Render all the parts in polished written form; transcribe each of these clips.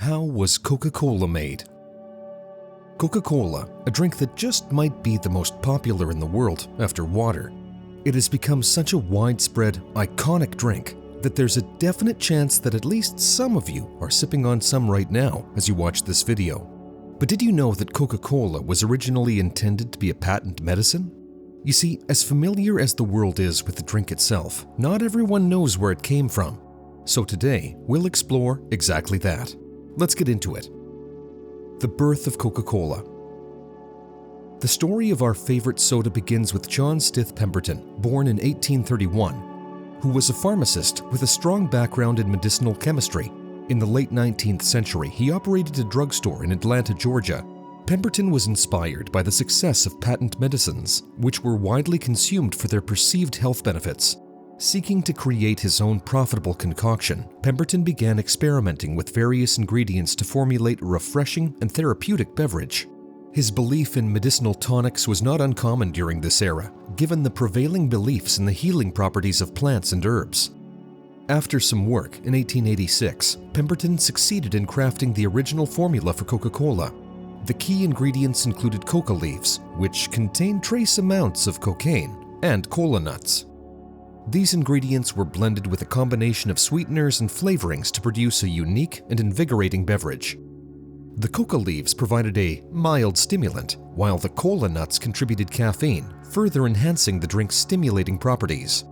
How was Coca-Cola made? Coca-Cola, a drink that just might be the most popular in the world after water. It has become such a widespread, iconic drink that there's a definite chance that at least some of you are sipping on some right now as you watch this video. But did you know that Coca-Cola was originally intended to be a patent medicine? You see, as familiar as the world is with the drink itself, not everyone knows where it came from. So today, we'll explore exactly that. Let's get into it. The birth of Coca-Cola. The story of our favorite soda begins with John Stith Pemberton, born in 1831, who was a pharmacist with a strong background in medicinal chemistry. In the late 19th century, he operated a drugstore in Atlanta, Georgia. Pemberton was inspired by the success of patent medicines, which were widely consumed for their perceived health benefits. Seeking to create his own profitable concoction, Pemberton began experimenting with various ingredients to formulate a refreshing and therapeutic beverage. His belief in medicinal tonics was not uncommon during this era, given the prevailing beliefs in the healing properties of plants and herbs. After some work in 1886, Pemberton succeeded in crafting the original formula for Coca-Cola. The key ingredients included coca leaves, which contained trace amounts of cocaine, and cola nuts. These ingredients were blended with a combination of sweeteners and flavorings to produce a unique and invigorating beverage. The coca leaves provided a mild stimulant, while the cola nuts contributed caffeine, further enhancing the drink's stimulating properties.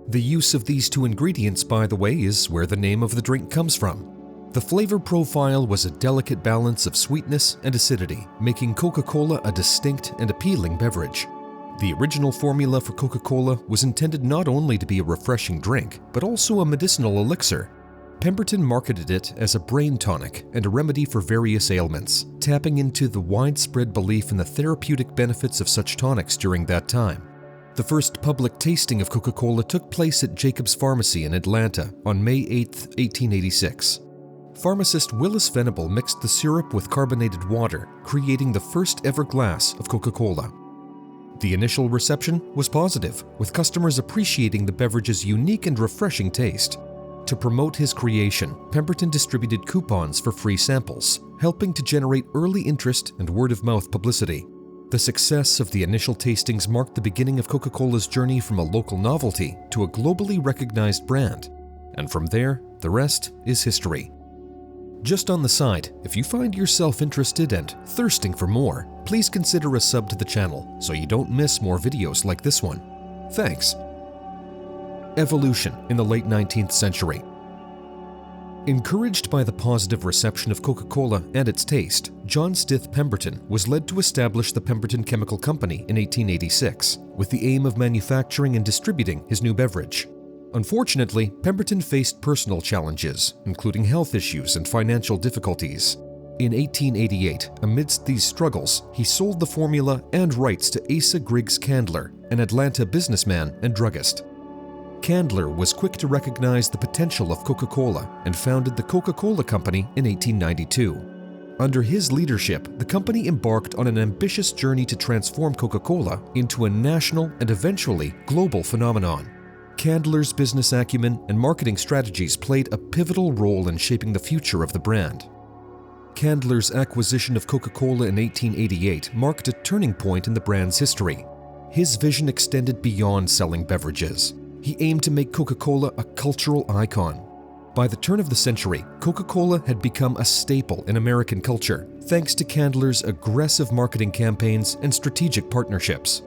The use of these two ingredients, by the way, is where the name of the drink comes from. The flavor profile was a delicate balance of sweetness and acidity, making Coca-Cola a distinct and appealing beverage. The original formula for Coca-Cola was intended not only to be a refreshing drink, but also a medicinal elixir. Pemberton marketed it as a brain tonic and a remedy for various ailments, tapping into the widespread belief in the therapeutic benefits of such tonics during that time. The first public tasting of Coca-Cola took place at Jacob's Pharmacy in Atlanta on May 8, 1886. Pharmacist Willis Venable mixed the syrup with carbonated water, creating the first ever glass of Coca-Cola. The initial reception was positive, with customers appreciating the beverage's unique and refreshing taste. To promote his creation, Pemberton distributed coupons for free samples, helping to generate early interest and word-of-mouth publicity. The success of the initial tastings marked the beginning of Coca-Cola's journey from a local novelty to a globally recognized brand. And from there, the rest is history. Just on the side, if you find yourself interested and thirsting for more, please consider a sub to the channel so you don't miss more videos like this one. Thanks. Evolution in the late 19th century. Encouraged by the positive reception of Coca-Cola and its taste, John Stith Pemberton was led to establish the Pemberton Chemical Company in 1886, with the aim of manufacturing and distributing his new beverage. Unfortunately, Pemberton faced personal challenges, including health issues and financial difficulties. In 1888, amidst these struggles, he sold the formula and rights to Asa Griggs Candler, an Atlanta businessman and druggist. Candler was quick to recognize the potential of Coca-Cola and founded the Coca-Cola Company in 1892. Under his leadership, the company embarked on an ambitious journey to transform Coca-Cola into a national and eventually global phenomenon. Candler's business acumen and marketing strategies played a pivotal role in shaping the future of the brand. Candler's acquisition of Coca-Cola in 1888 marked a turning point in the brand's history. His vision extended beyond selling beverages. He aimed to make Coca-Cola a cultural icon. By the turn of the century, Coca-Cola had become a staple in American culture, thanks to Candler's aggressive marketing campaigns and strategic partnerships.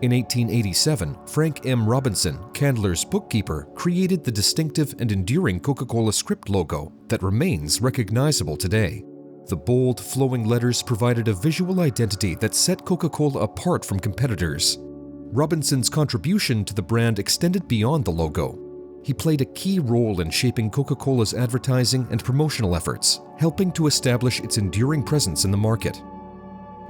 In 1887, Frank M. Robinson, Candler's bookkeeper, created the distinctive and enduring Coca-Cola script logo that remains recognizable today. The bold, flowing letters provided a visual identity that set Coca-Cola apart from competitors. Robinson's contribution to the brand extended beyond the logo. He played a key role in shaping Coca-Cola's advertising and promotional efforts, helping to establish its enduring presence in the market.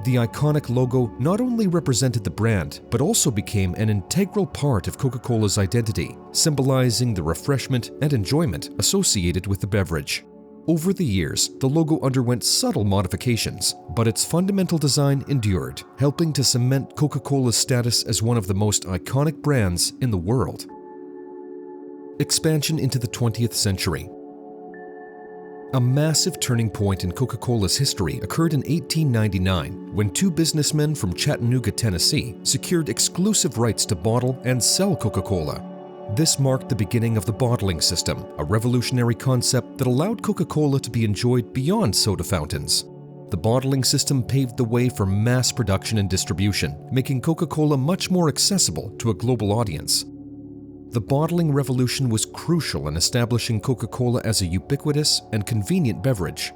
The iconic logo not only represented the brand, but also became an integral part of Coca-Cola's identity, symbolizing the refreshment and enjoyment associated with the beverage. Over the years, the logo underwent subtle modifications, but its fundamental design endured, helping to cement Coca-Cola's status as one of the most iconic brands in the world. Expansion into the 20th century. A massive turning point in Coca-Cola's history occurred in 1899 when two businessmen from Chattanooga, Tennessee, secured exclusive rights to bottle and sell Coca-Cola. This marked the beginning of the bottling system, a revolutionary concept that allowed Coca-Cola to be enjoyed beyond soda fountains. The bottling system paved the way for mass production and distribution, making Coca-Cola much more accessible to a global audience. The bottling revolution was crucial in establishing Coca-Cola as a ubiquitous and convenient beverage.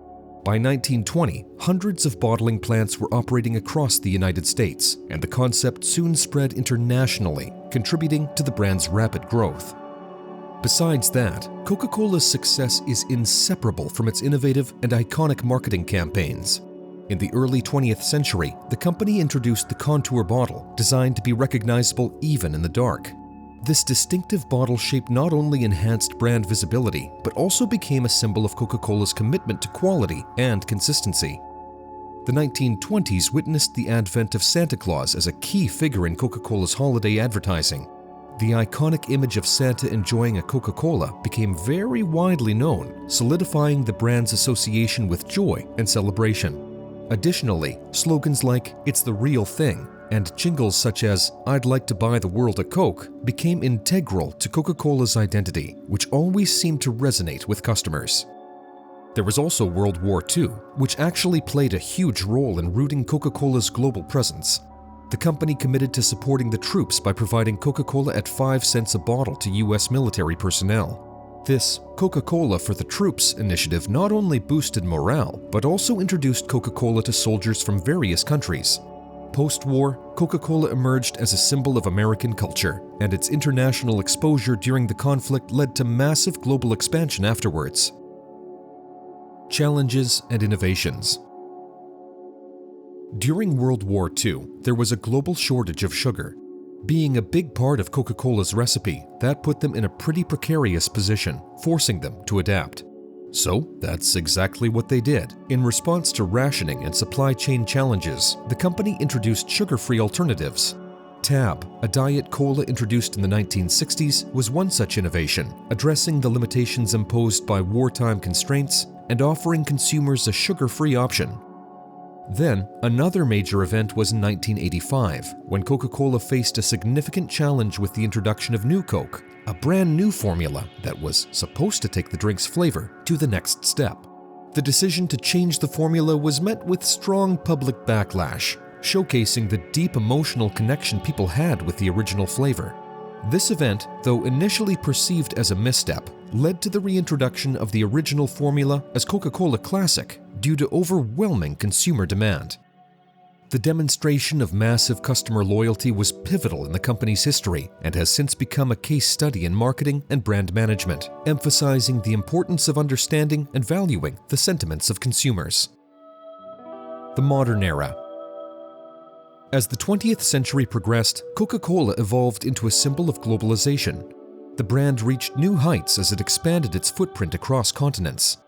By 1920, hundreds of bottling plants were operating across the United States, and the concept soon spread internationally, contributing to the brand's rapid growth. Besides that, Coca-Cola's success is inseparable from its innovative and iconic marketing campaigns. In the early 20th century, the company introduced the contour bottle, designed to be recognizable even in the dark. This distinctive bottle shape not only enhanced brand visibility, but also became a symbol of Coca-Cola's commitment to quality and consistency. The 1920s witnessed the advent of Santa Claus as a key figure in Coca-Cola's holiday advertising. The iconic image of Santa enjoying a Coca-Cola became very widely known, solidifying the brand's association with joy and celebration. Additionally, slogans like "It's the real thing" and jingles such as "I'd like to buy the world a Coke" became integral to Coca-Cola's identity, which always seemed to resonate with customers. There was also World War II, which actually played a huge role in rooting Coca-Cola's global presence. The company committed to supporting the troops by providing Coca-Cola at 5 cents a bottle to U.S. military personnel. This Coca-Cola for the Troops initiative not only boosted morale, but also introduced Coca-Cola to soldiers from various countries. Post-war, Coca-Cola emerged as a symbol of American culture, and its international exposure during the conflict led to massive global expansion afterwards. Challenges and innovations. During World War II, there was a global shortage of sugar. Being a big part of Coca-Cola's recipe, that put them in a pretty precarious position, forcing them to adapt. So that's exactly what they did. In response to rationing and supply chain challenges, the company introduced sugar-free alternatives. Tab, a diet cola introduced in the 1960s, was one such innovation, addressing the limitations imposed by wartime constraints and offering consumers a sugar-free option. Then, another major event was in 1985, when Coca-Cola faced a significant challenge with the introduction of New Coke, a brand new formula that was supposed to take the drink's flavor to the next step. The decision to change the formula was met with strong public backlash, showcasing the deep emotional connection people had with the original flavor. This event, though initially perceived as a misstep, led to the reintroduction of the original formula as Coca-Cola Classic due to overwhelming consumer demand. The demonstration of massive customer loyalty was pivotal in the company's history and has since become a case study in marketing and brand management, emphasizing the importance of understanding and valuing the sentiments of consumers. The modern era. As the 20th century progressed, Coca-Cola evolved into a symbol of globalization. The brand reached new heights as it expanded its footprint across continents.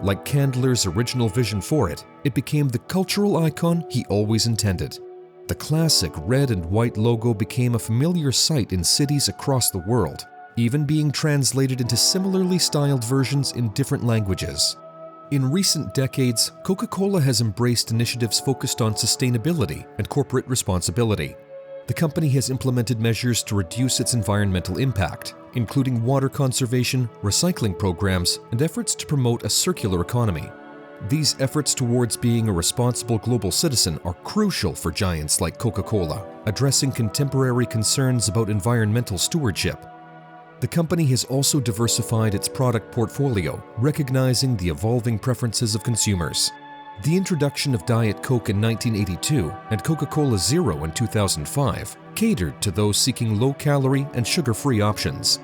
Like Candler's original vision for it, it became the cultural icon he always intended. The classic red and white logo became a familiar sight in cities across the world, even being translated into similarly styled versions in different languages. In recent decades, Coca-Cola has embraced initiatives focused on sustainability and corporate responsibility. The company has implemented measures to reduce its environmental impact, including water conservation, recycling programs, and efforts to promote a circular economy. These efforts towards being a responsible global citizen are crucial for giants like Coca-Cola, addressing contemporary concerns about environmental stewardship. The company has also diversified its product portfolio, recognizing the evolving preferences of consumers. The introduction of Diet Coke in 1982 and Coca-Cola Zero in 2005 catered to those seeking low-calorie and sugar-free options.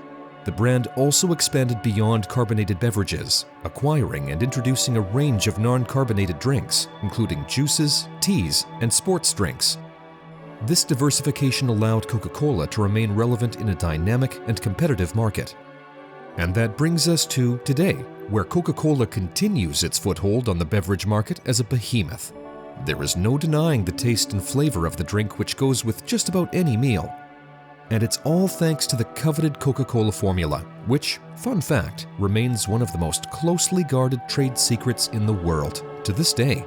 The brand also expanded beyond carbonated beverages, acquiring and introducing a range of non-carbonated drinks, including juices, teas, and sports drinks. This diversification allowed Coca-Cola to remain relevant in a dynamic and competitive market. And that brings us to today, where Coca-Cola continues its foothold on the beverage market as a behemoth. There is no denying the taste and flavor of the drink, which goes with just about any meal. And it's all thanks to the coveted Coca-Cola formula, which, fun fact, remains one of the most closely guarded trade secrets in the world to this day.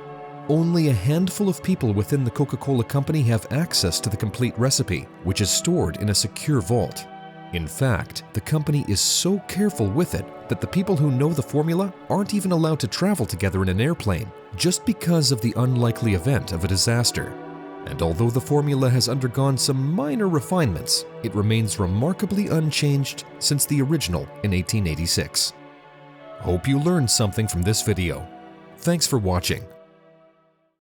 Only a handful of people within the Coca-Cola company have access to the complete recipe, which is stored in a secure vault. In fact, the company is so careful with it that the people who know the formula aren't even allowed to travel together in an airplane, just because of the unlikely event of a disaster. And although the formula has undergone some minor refinements, it remains remarkably unchanged since the original in 1886. Hope you learned something from this video. Thanks for watching.